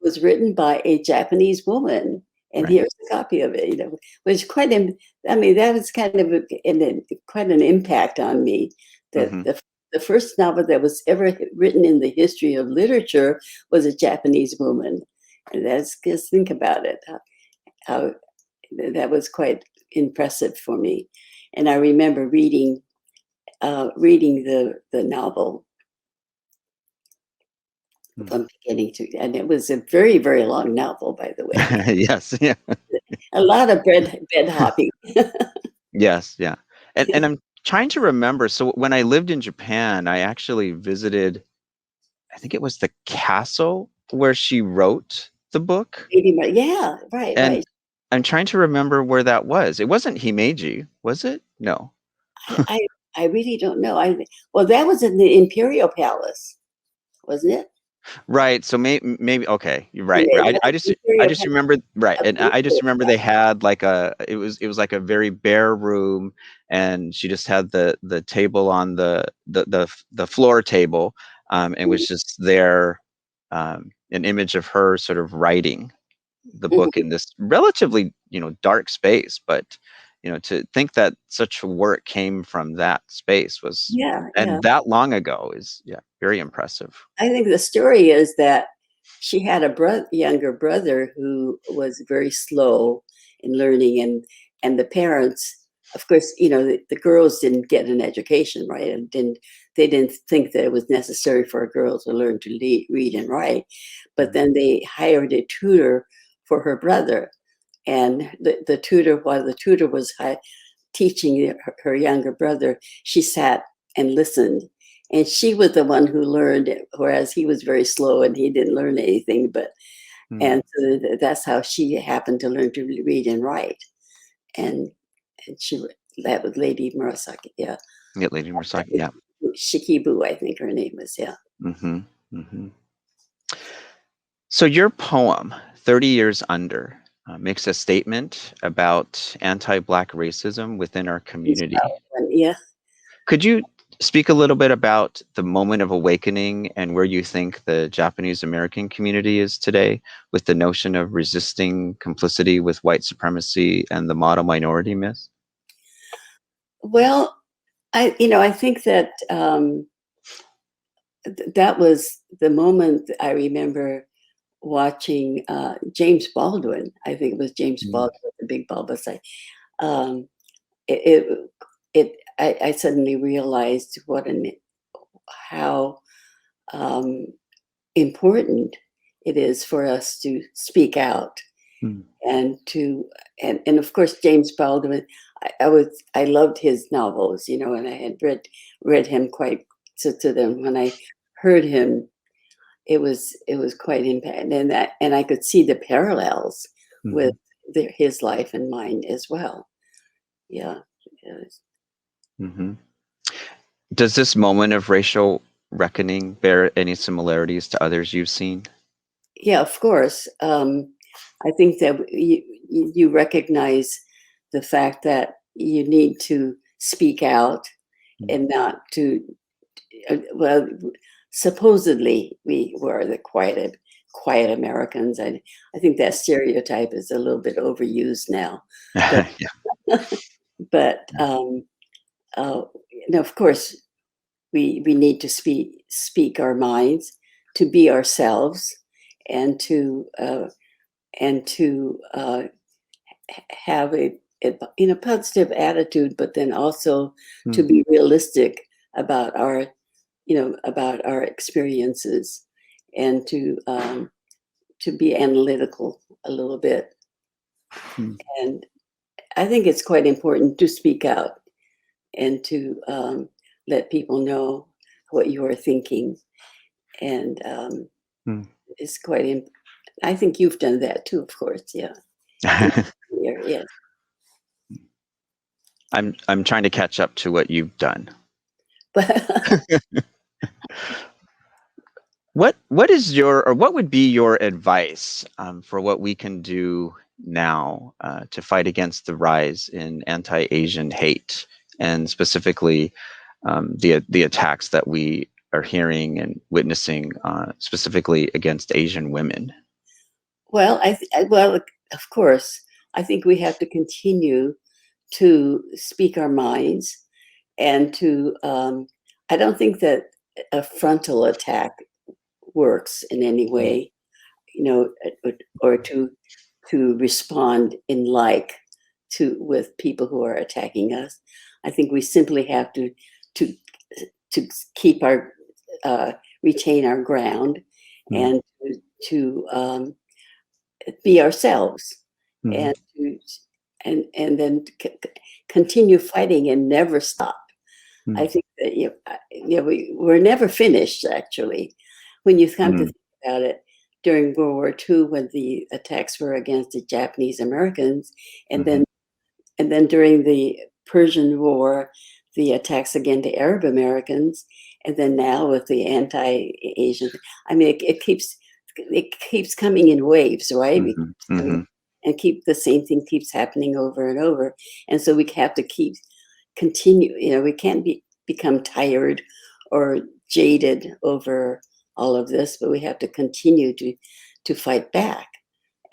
was written by a Japanese woman. And here's a copy of it, which that was kind of quite an impact on me. That the first novel that was ever written in the history of literature was a Japanese woman. And just think about it, how that was quite impressive for me. And I remember reading the novel from beginning to, and it was a very, very long novel, by the way. Yes, yeah. A lot of bed hopping. Yes, yeah. And I'm trying to remember. So when I lived in Japan, I actually visited, I think it was the castle where she wrote the book. Yeah, right, And right. I'm trying to remember where that was. It wasn't Himeji, was it? No. I really don't know. Well, that was in the Imperial Palace, wasn't it? Right. So maybe okay. You're right. I just remember and I just remember they had like it was like a very bare room, and she just had the table on the floor table, and it was just there, an image of her sort of writing the book in this relatively dark space, but to think that such work came from that space was that long ago is very impressive. I think the story is that she had a younger brother who was very slow in learning, and the parents, of course, the girls didn't get an education, right? And they didn't think that it was necessary for a girl to learn to read and write. But then they hired a tutor for her brother, and the tutor, while the tutor was teaching her younger brother, she sat and listened. And she was the one who learned it, whereas he was very slow and he didn't learn anything. And so that's how she happened to learn to read and write. And that was Lady Murasaki, yeah. Yeah, Lady Murasaki, yeah. Shikibu, I think her name was, yeah. So your poem, 30 Years Under, makes a statement about anti-Black racism within our community. Yeah. Could you speak a little bit about the moment of awakening and where you think the Japanese American community is today with the notion of resisting complicity with white supremacy and the model minority myth? Well, I think that that was the moment I remember watching James Baldwin. I think it was James Baldwin, the big bulbous. I suddenly realized how important it is for us to speak out, and of course James Baldwin. I loved his novels, and I had read him quite to them. When I heard him, it was quite impactful, and I could see the parallels with his life and mine as well. Yeah. Does this moment of racial reckoning bear any similarities to others you've seen? Yeah, of course. I think that you recognize the fact that you need to speak out and not to, well, supposedly we were the quiet Americans. I think that stereotype is a little bit overused now. But, but of course, we need to speak our minds, to be ourselves, and to have a positive attitude, but then also to be realistic about our experiences, and to be analytical a little bit. And I think it's quite important to speak out and to let people know what you are thinking. And it's quite I think you've done that too, of course. Yeah. Yes. I'm trying to catch up to what you've done. What would be your advice for what we can do now to fight against the rise in anti-Asian hate, and specifically the attacks that we are hearing and witnessing, specifically against Asian women? Well, of course, I think we have to continue to speak our minds, and to. I don't think that a frontal attack works in any way, or to respond with people who are attacking us. I think we simply have to keep retain our ground, and to be ourselves, and then continue fighting and never stop. I think that we're never finished, actually. When you come to think about it, during World War II, when the attacks were against the Japanese Americans, and then during the Persian War, the attacks against the Arab Americans, and then now with the anti-Asian. I mean, it keeps coming in waves, right? And the same thing keeps happening over and over, and so we have to continue. We can't become tired or jaded over all of this, but we have to continue to fight back,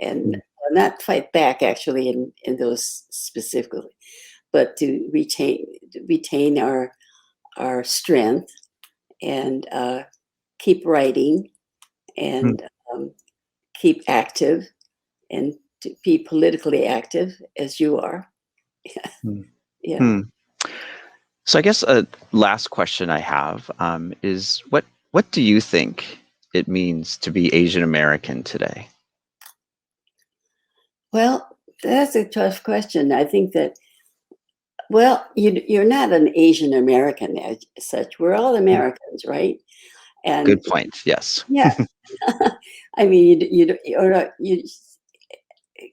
and not fight back actually in those specifically, but to retain our strength, and keep writing, and keep active, and to be politically active as you are. Yeah. So I guess a last question I have is what do you think it means to be Asian American today? Well, that's a tough question. I think that, well, you're not an Asian American as such. We're all Americans, right? And good point. Yes. Yeah. I mean, you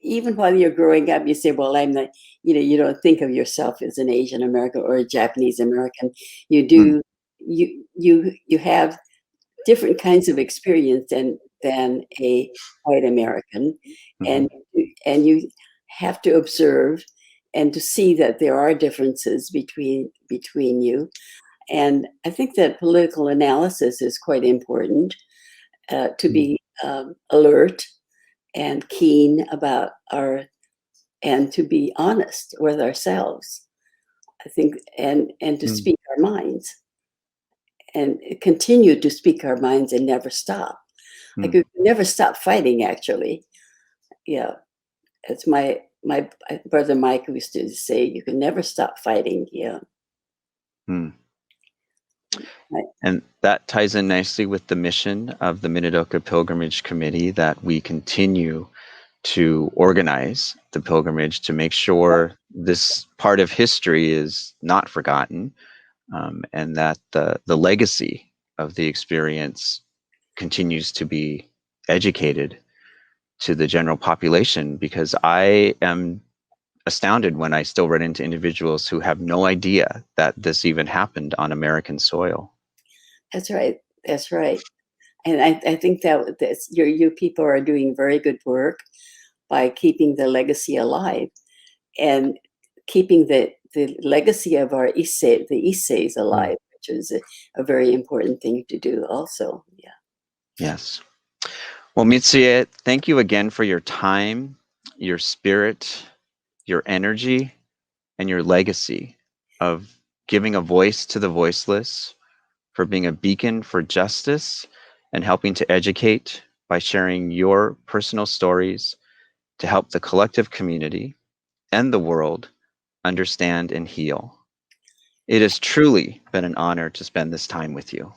even while you're growing up, you say, well, I'm not, you don't think of yourself as an Asian American or a Japanese American. You do, you have different kinds of experience than a white American. And you have to observe and to see that there are differences between you. And I think that political analysis is quite important, to be alert and keen about and to be honest with ourselves, I think, and to speak our minds, and continue to speak our minds and never stop. Like we never stop fighting, actually. Yeah, it's my my brother Mike used to say, you can never stop fighting. Yeah. And that ties in nicely with the mission of the Minidoka Pilgrimage Committee, that we continue to organize the pilgrimage to make sure this part of history is not forgotten, and that the legacy of the experience continues to be educated to the general population, because I am astounded when I still run into individuals who have no idea that this even happened on American soil. That's right. That's right. And I think that you people are doing very good work by keeping the legacy alive and keeping the legacy of our the Iseis alive, which is a very important thing to do also. Yeah. Yes. Well, Mitsuye, thank you again for your time, your spirit, your energy, and your legacy of giving a voice to the voiceless, for being a beacon for justice, and helping to educate by sharing your personal stories to help the collective community and the world understand and heal. It has truly been an honor to spend this time with you.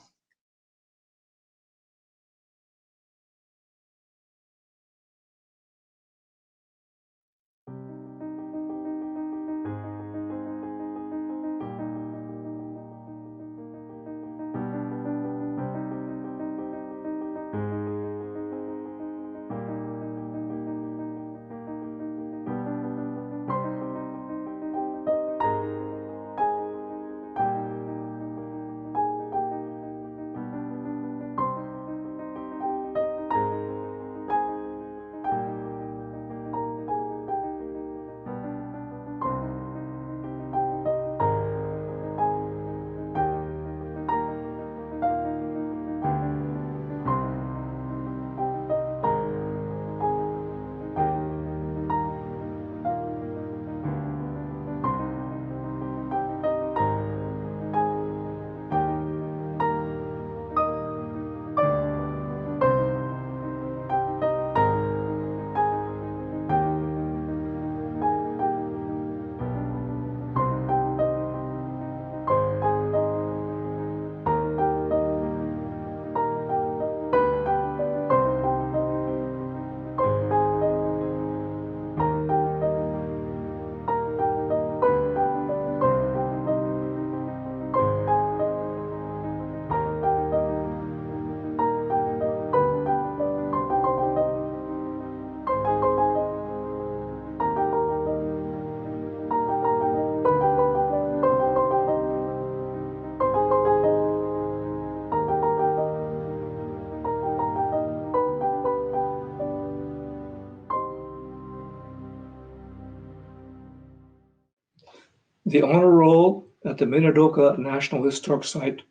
The honor roll at the Minidoka National Historic Site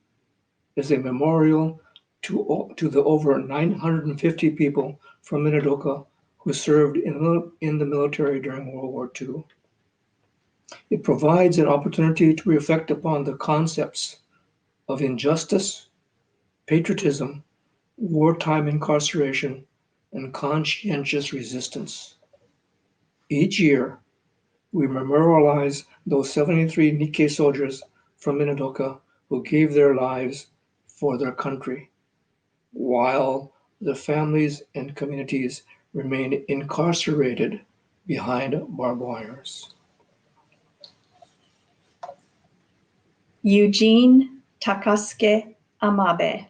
is a memorial to the over 950 people from Minidoka who served in the military during World War II. It provides an opportunity to reflect upon the concepts of injustice, patriotism, wartime incarceration, and conscientious resistance. Each year, we memorialize those 73 Nikkei soldiers from Minidoka who gave their lives for their country, while the families and communities remain incarcerated behind barbed wires. Eugene Takasuke Amabe,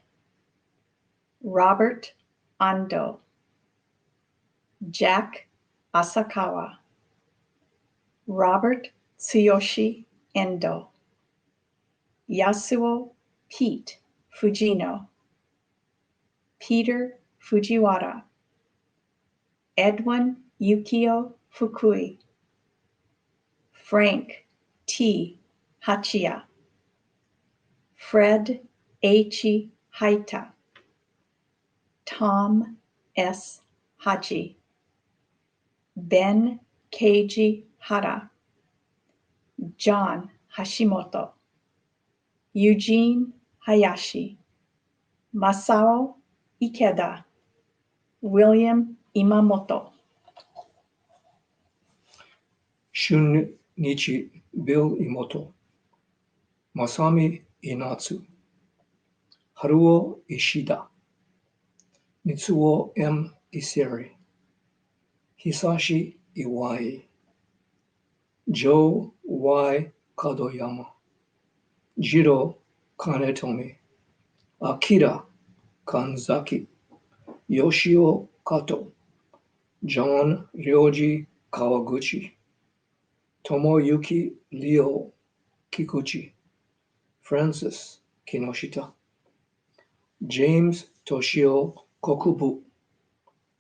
Robert Ando, Jack Asakawa, Robert Tsuyoshi Endo, Yasuo Pete Fujino, Peter Fujiwara, Edwin Yukio Fukui, Frank T. Hachiya, Fred H. Haita, Tom S. Haji, Ben Keiji Hara, John Hashimoto, Eugene Hayashi, Masao Ikeda, William Imamoto. Shunichi Bill Imoto, Masami Inatsu, Haruo Ishida, Mitsuo M. Iseri, Hisashi Iwai, Joe Y. Kadoyama, Jiro Kanetomi, Akira Kanzaki, Yoshio Kato, John Ryoji Kawaguchi, Tomoyuki Leo Kikuchi, Francis Kinoshita, James Toshio Kokubu,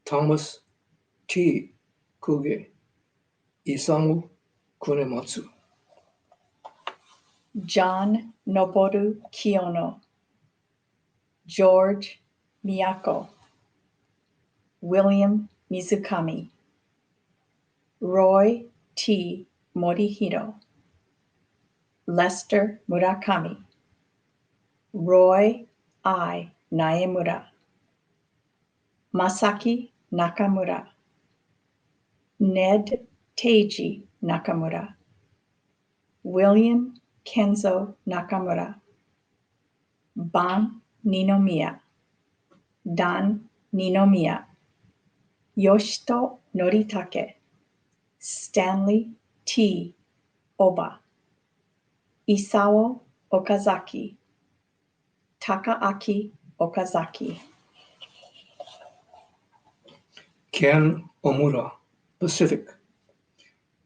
Thomas T. Kuge, Isamu Kunematsu. John Noboru Kiyono, George Miyako, William Mizukami, Roy T. Morihiro, Lester Murakami, Roy I. Naemura, Masaki Nakamura, Ned Teiji Nakamura, William Kenzo Nakamura, Ban Ninomiya, Dan Ninomiya, Yoshito Noritake, Stanley T. Oba, Isao Okazaki, Takaaki Okazaki. Ken Omura, Pacific.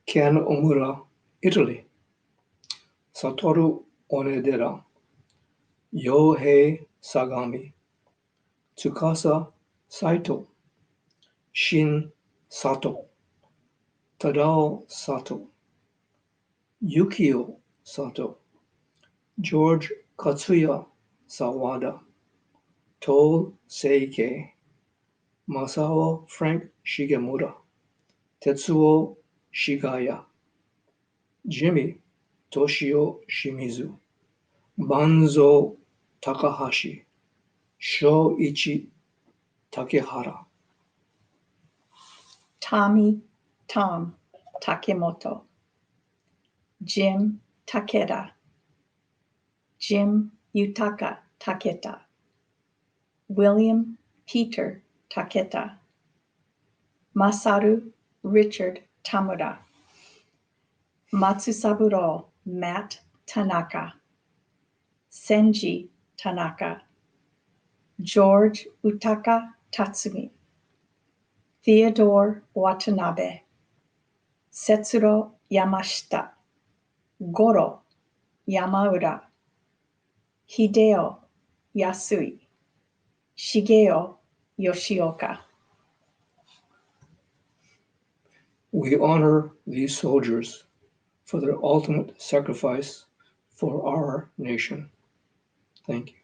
Ken Omura, Italy. Satoru Onedera, Yohei Sagami, Tsukasa Saito, Shin Sato, Tadao Sato, Yukio Sato, George Katsuya Sawada, To Seike, Masao Frank Shigemura, Tetsuo Shigaya, Jimmy Toshio Shimizu, Banzo Takahashi, Shoichi Takehara. Tommy Tom Takemoto, Jim Takeda, Jim Yutaka Taketa, William Peter Taketa, Masaru Richard Tamura, Matsusaburo Matt Tanaka, Senji Tanaka, George Utaka Tatsumi, Theodore Watanabe, Setsuro Yamashita, Goro Yamaura, Hideo Yasui, Shigeo Yoshioka. We honor these soldiers for their ultimate sacrifice for our nation. Thank you.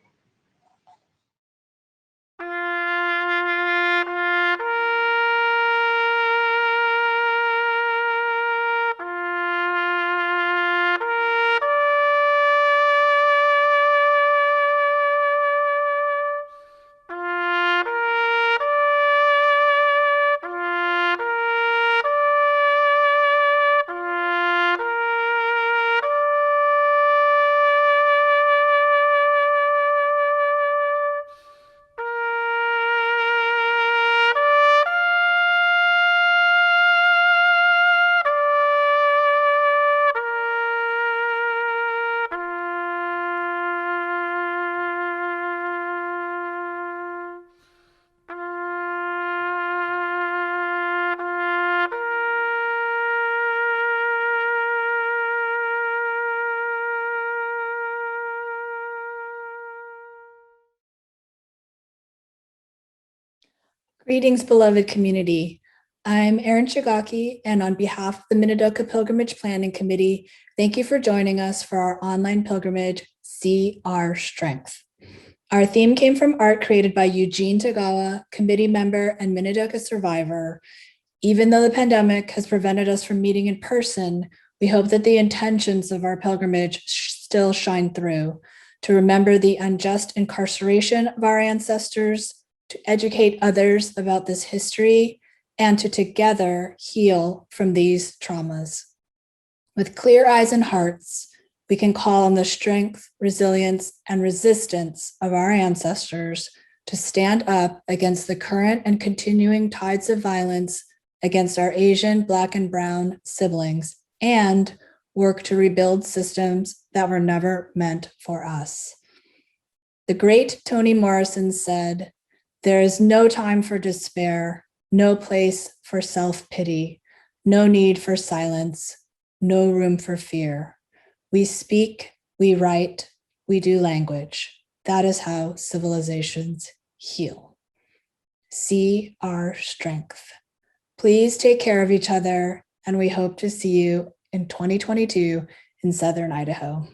Greetings, beloved community. I'm Erin Shigaki, and on behalf of the Minidoka Pilgrimage Planning Committee, thank you for joining us for our online pilgrimage, See Our Strength. Our theme came from art created by Eugene Tagawa, committee member and Minidoka survivor. Even though the pandemic has prevented us from meeting in person, we hope that the intentions of our pilgrimage still shine through, to remember the unjust incarceration of our ancestors, to educate others about this history, and to together heal from these traumas. With clear eyes and hearts, we can call on the strength, resilience, and resistance of our ancestors to stand up against the current and continuing tides of violence against our Asian, Black, and Brown siblings, and work to rebuild systems that were never meant for us. The great Toni Morrison said, "There is no time for despair, no place for self-pity, no need for silence, no room for fear. We speak, we write, we do language. That is how civilizations heal." See our strength. Please take care of each other, and we hope to see you in 2022 in Southern Idaho.